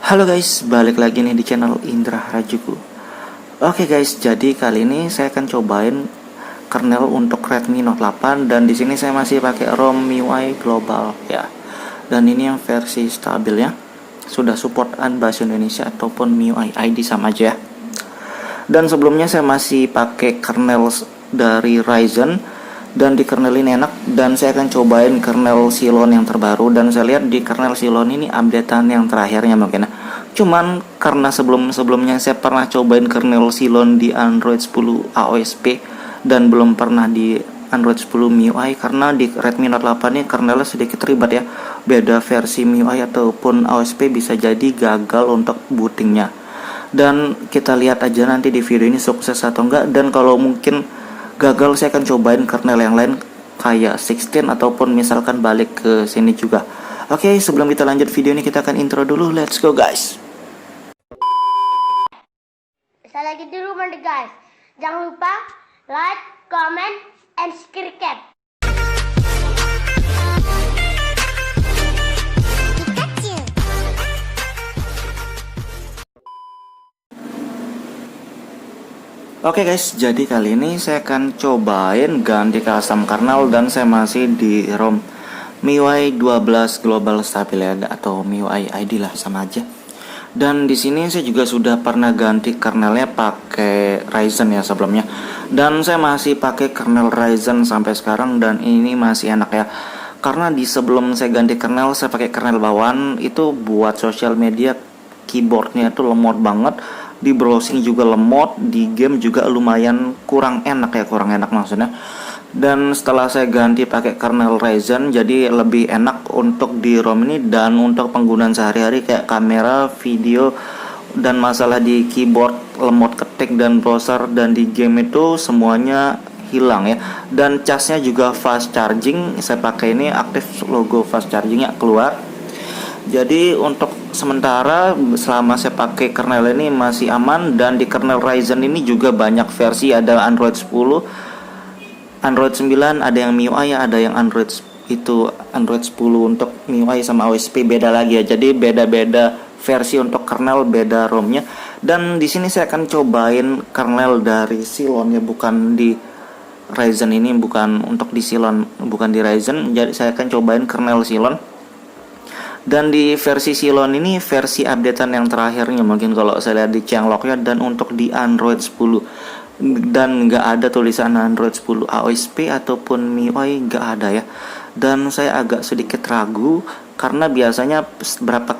Halo guys, balik lagi nih di channel Indra Rajuku. Oke guys, jadi kali ini saya akan cobain kernel untuk Redmi Note 8 dan di sini saya masih pakai ROM MIUI Global ya. Dan ini yang versi stabil ya. Sudah support bahasa Indonesia ataupun MIUI ID sama aja ya. Dan sebelumnya saya masih pakai kernel dari Ryzen dan di kernel ini enak, dan saya akan cobain kernel Silon yang terbaru. Dan saya lihat di kernel Silon ini updatean yang terakhirnya mungkin. Cuman karena sebelumnya saya pernah cobain kernel Silon di Android 10 AOSP dan belum pernah di Android 10 MIUI, karena di Redmi Note 8 ini kernelnya sedikit ribet ya. Beda versi MIUI ataupun AOSP bisa jadi gagal untuk bootingnya. Dan kita lihat aja nanti di video ini sukses atau enggak, dan kalau mungkin gagal saya akan cobain kernel yang lain kayak 16 ataupun misalkan balik ke sini juga. Oke, sebelum kita lanjut video ini kita akan intro dulu. Let's go guys. Saya lagi di rumah nih guys. Jangan lupa like, comment, and subscribe. Oke guys, jadi kali ini saya akan cobain ganti custom kernel dan saya masih di ROM MIUI 12 Global Stabil ya, atau MIUI ID lah sama aja. Dan di sini saya juga sudah pernah ganti kernelnya pakai Ryzen ya sebelumnya. Dan saya masih pakai kernel Ryzen sampai sekarang dan ini masih enak ya. Karena di sebelum saya ganti kernel saya pakai kernel bawaan, itu buat sosial media keyboardnya itu lemot banget. Di browsing juga lemot, di game juga lumayan kurang enak maksudnya. Dan setelah saya ganti pakai kernel Ryzen, jadi lebih enak untuk di ROM ini dan untuk penggunaan sehari-hari kayak kamera, video, dan masalah di keyboard lemot ketik dan browser dan di game itu semuanya hilang ya. Dan casnya juga fast charging, saya pakai ini aktif, logo fast chargingnya keluar. Jadi untuk sementara selama saya pakai kernel ini masih aman. Dan di kernel Ryzen ini juga banyak versi, ada Android 10, Android 9, ada yang MIUI, ada yang Android 10 untuk MIUI sama AOSP beda lagi ya. Jadi beda-beda versi untuk kernel, beda ROM-nya. Dan di sini saya akan cobain kernel dari Silon ya, bukan di Ryzen ini, bukan untuk di Silon, bukan di Ryzen. Jadi saya akan cobain kernel Silon. Dan di versi Silon ini versi updatean yang terakhirnya mungkin kalau saya lihat di changelognya, dan untuk di Android 10 dan nggak ada tulisan Android 10 AOSP ataupun MIUI, nggak ada ya. Dan saya agak sedikit ragu karena biasanya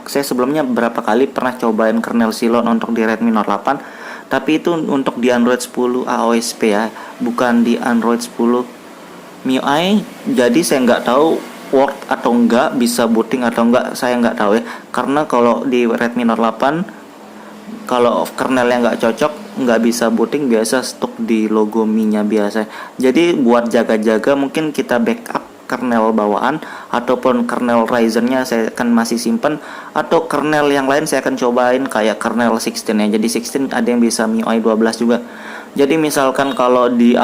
saya sebelumnya berapa kali pernah cobain kernel Silon untuk di Redmi Note 8, tapi itu untuk di Android 10 AOSP ya, bukan di Android 10 MIUI. Jadi saya nggak tahu work atau enggak, bisa booting atau enggak, saya nggak tahu ya. Karena kalau di Redmi Note 8 kalau kernel yang nggak cocok nggak bisa booting, biasa stok di logo Mi nya biasa. Jadi buat jaga-jaga mungkin kita backup kernel bawaan ataupun kernel Ryzen nya saya akan masih simpen, atau kernel yang lain saya akan cobain kayak kernel 16 ya. Jadi 16 ada yang bisa MIUI 12 juga. Jadi misalkan kalau di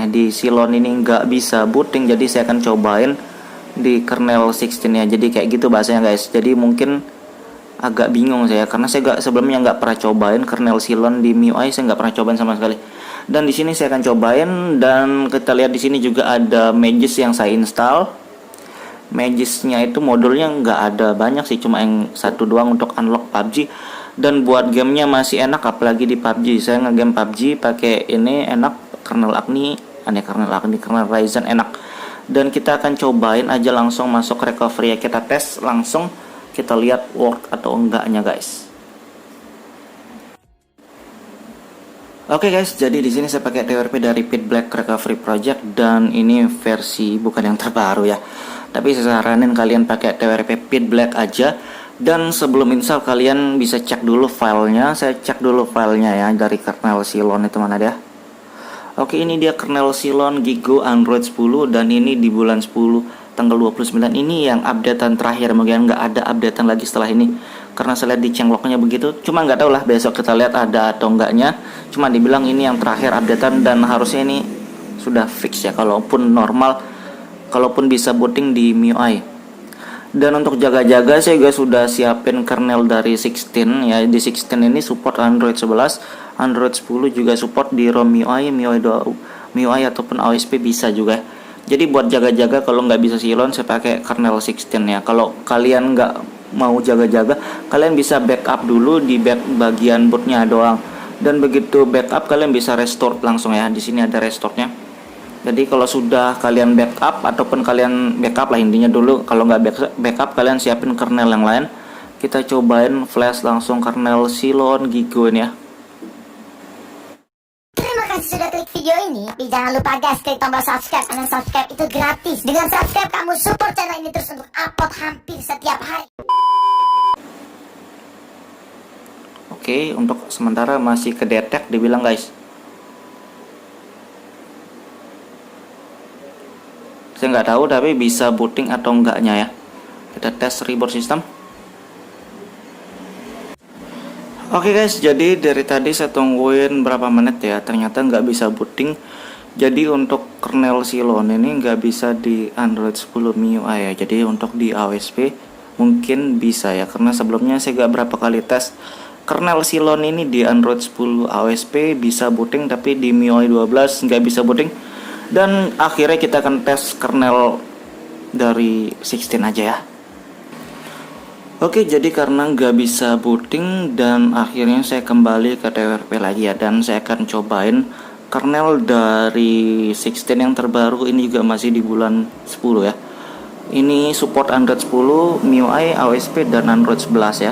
di Silon ini nggak bisa booting, jadi saya akan cobain di kernel 16 ya. Jadi kayak gitu bahasanya guys. Jadi mungkin agak bingung saya karena saya sebelumnya nggak pernah cobain kernel Silon di MIUI, saya nggak pernah cobain sama sekali. Dan di sini saya akan cobain, dan kita lihat di sini juga ada Mages yang saya install. Magesnya itu modulnya nggak ada banyak sih, cuma yang satu doang untuk unlock PUBG. Dan buat gamenya masih enak, apalagi di PUBG. Saya ngegame PUBG pakai ini enak, kernel kernel Ryzen enak. Dan kita akan cobain aja langsung masuk recovery ya, kita tes langsung, kita lihat work atau enggaknya guys. Oke guys, jadi di sini saya pakai TWRP dari Pitch Black Recovery Project, dan ini versi bukan yang terbaru ya. Tapi saya saranin kalian pakai TWRP Pitch Black aja. Dan sebelum install kalian bisa cek dulu filenya. Saya cek dulu filenya ya dari kernel Silon itu mana dia. Oke, ini dia kernel Silon Gigo Android 10, dan ini di bulan 10 tanggal 29. Ini yang updatean terakhir, mungkin nggak ada updatean lagi setelah ini karena saya lihat di changelognya begitu. Cuma nggak tahu lah, besok kita lihat ada atau enggaknya. Cuma dibilang ini yang terakhir updatean, dan harusnya ini sudah fix ya, kalaupun normal, kalaupun bisa booting di MIUI. Dan untuk jaga-jaga saya juga sudah siapin kernel dari 16 ya. Di 16 ini support Android 11, Android 10 juga support di ROM MIUI, MIUI 2, MIUI ataupun AOSP bisa juga. Jadi buat jaga-jaga kalau nggak bisa silon saya pakai kernel 16 ya. Kalau kalian nggak mau jaga-jaga, kalian bisa backup dulu di bagian bootnya doang. Dan begitu backup kalian bisa restore langsung ya. Di sini ada restore-nya. Jadi kalau sudah kalian backup ataupun kalian backup lah intinya dulu, kalau nggak backup kalian siapin kernel yang lain. Kita cobain flash langsung kernel Silon Gigo ini ya. Terima kasih sudah klik video ini. Tapi jangan lupa guys, klik tombol subscribe. Karena subscribe itu gratis. Dengan subscribe kamu support channel ini terus untuk upload hampir setiap hari. Oke, untuk sementara masih kedetek dibilang guys. Saya nggak tahu tapi bisa booting atau enggaknya ya. Kita tes reboot system. Oke guys, jadi dari tadi saya tungguin berapa menit ya, ternyata nggak bisa booting. Jadi untuk kernel Silon ini nggak bisa di Android 10 MIUI ya. Jadi untuk di AOSP mungkin bisa ya, karena sebelumnya saya nggak berapa kali tes kernel Silon ini di Android 10 AOSP bisa booting, tapi di MIUI 12 nggak bisa booting. Dan akhirnya kita akan tes kernel dari 16 aja ya. Oke, jadi karena nggak bisa booting dan akhirnya saya kembali ke TWRP lagi ya. Dan saya akan cobain kernel dari 16 yang terbaru, ini juga masih di bulan 10 ya. Ini support Android 10, MIUI, AOSP, dan Android 11 ya.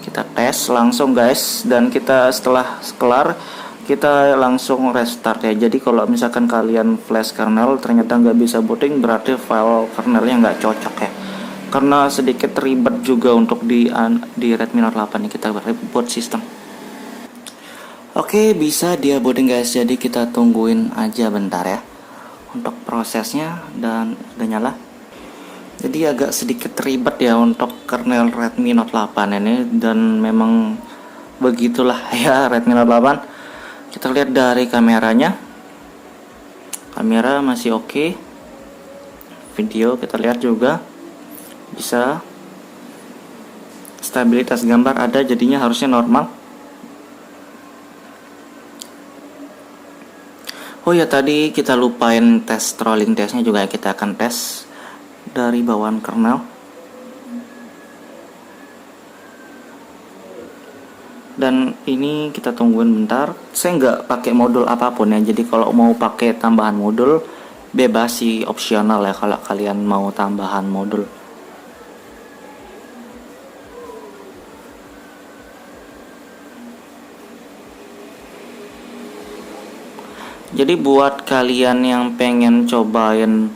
Kita tes langsung guys, dan kita setelah kelar kita langsung restart ya. Jadi kalau misalkan kalian flash kernel ternyata nggak bisa booting, berarti file kernelnya nggak cocok ya, karena sedikit ribet juga untuk di Redmi Note 8 ini. Kita reboot sistem. Oke, bisa dia booting guys, jadi kita tungguin aja bentar ya untuk prosesnya. Dan udah nyala. Jadi agak sedikit ribet ya untuk kernel Redmi Note 8 ini, dan memang begitulah ya Redmi Note 8. Kita lihat dari kameranya, kamera masih oke. Video kita lihat juga bisa, stabilitas gambar ada, jadinya harusnya normal. Oh ya, tadi kita lupain tes trolling testnya juga ya. Kita akan tes dari bawaan kernel. Dan ini kita tungguin bentar. Saya nggak pakai modul apapun ya, jadi kalau mau pakai tambahan modul bebas sih, opsional ya kalau kalian mau tambahan modul. Jadi buat kalian yang pengen cobain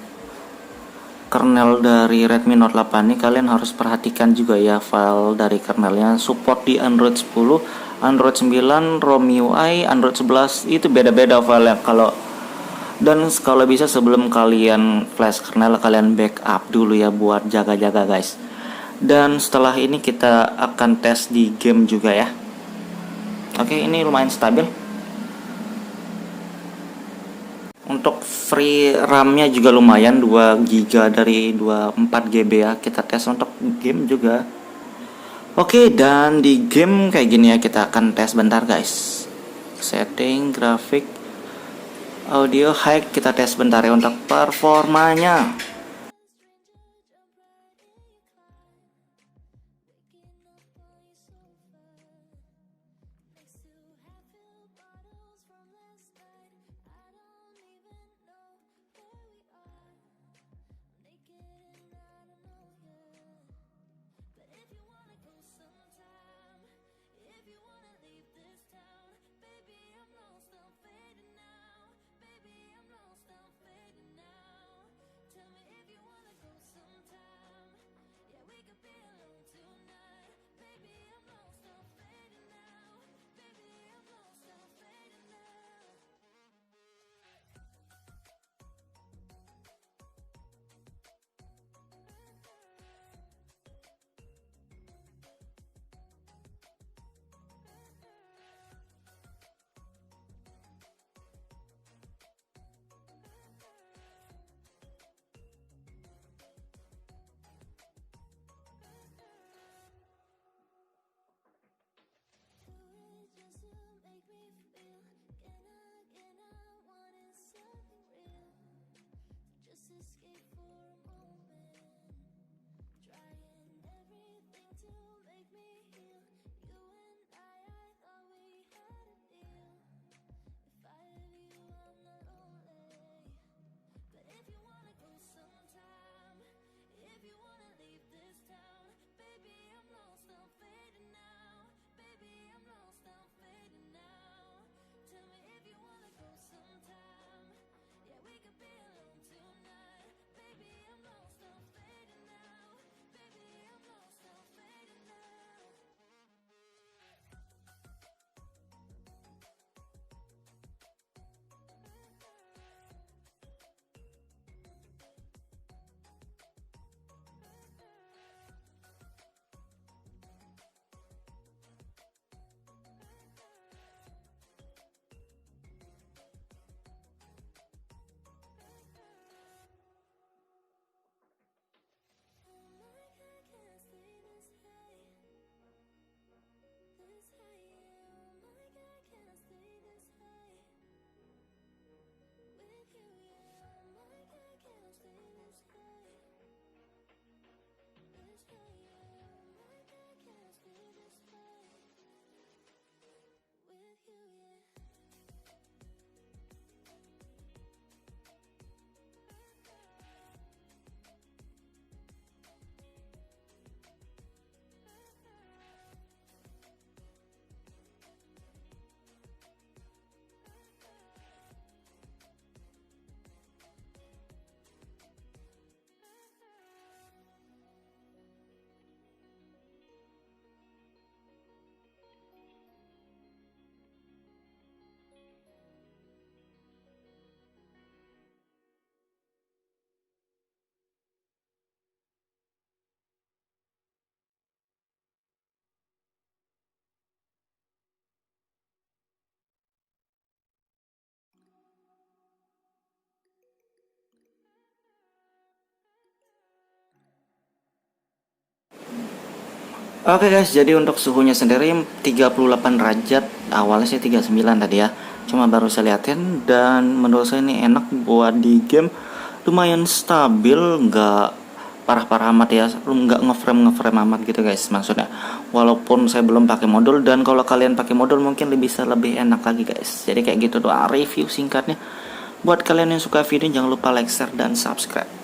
kernel dari Redmi Note 8 ini, kalian harus perhatikan juga ya file dari kernelnya. Support di Android 10, Android 9, ROM MIUI, Android 11 itu beda-beda filenya. Dan kalau bisa sebelum kalian flash kernel kalian backup dulu ya buat jaga-jaga guys. Dan setelah ini kita akan tes di game juga ya. Oke, ini lumayan stabil. Untuk free RAM-nya juga lumayan, 2 GB dari 24 GB ya. Kita tes untuk game juga. Oke, dan di game kayak gini ya, kita akan tes bentar guys. Setting, grafik, audio, high, kita tes bentar ya untuk performanya. Oke guys, jadi untuk suhunya sendiri 38 derajat, awalnya sih 39 tadi ya. Cuma baru saya liatin dan menurut saya ini enak buat di game, lumayan stabil, nggak parah-parah amat ya, nggak ngeframe amat gitu guys maksudnya. Walaupun saya belum pakai modul, dan kalau kalian pakai modul mungkin bisa lebih enak lagi guys. Jadi kayak gitu doa review singkatnya. Buat kalian yang suka video jangan lupa like, share, dan subscribe.